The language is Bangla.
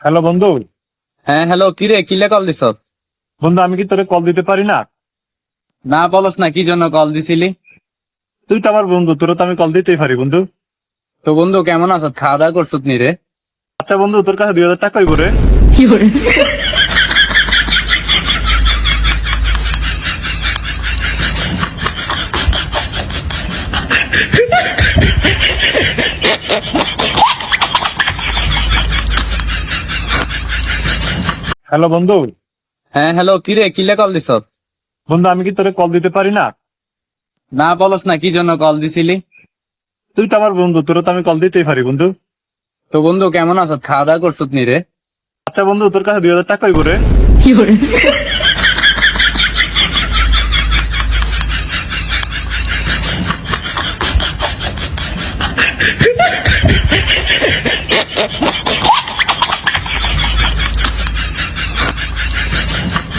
হ্যালো বন্ধু। হ্যাঁ হ্যালো, কিরে কিলে কল দিছ? বন্ধু আমি কি তোরে কল দিতে পারি না? না বলস না, কি জন্য কল দিছিলি? তুই তো আমার বন্ধু, তোর তো আমি কল দিতেই পারি বন্ধু। তো বন্ধু কেমন আছো, খাওয়া দাওয়া করছত নি রে? আচ্ছা বন্ধু, তোর কাছে 2,000 টাকা কই করে? হ্যালো বন্ধু। হ্যাঁ হ্যালো, কিরে কিলে কল দিছ? বন্ধু আমি কি তোরে কল দিতে পারি না? না বলস না, কি জন্য কল দিছিলি? তুই তো আমার বন্ধু, তোর তো আমি কল দিতেই পারি বন্ধু। তো বন্ধু কেমন আছো, খাওয়া দাওয়া করছত নি রে? আচ্ছা বন্ধু, তোর কাছে 2,000 টাকা কই করে?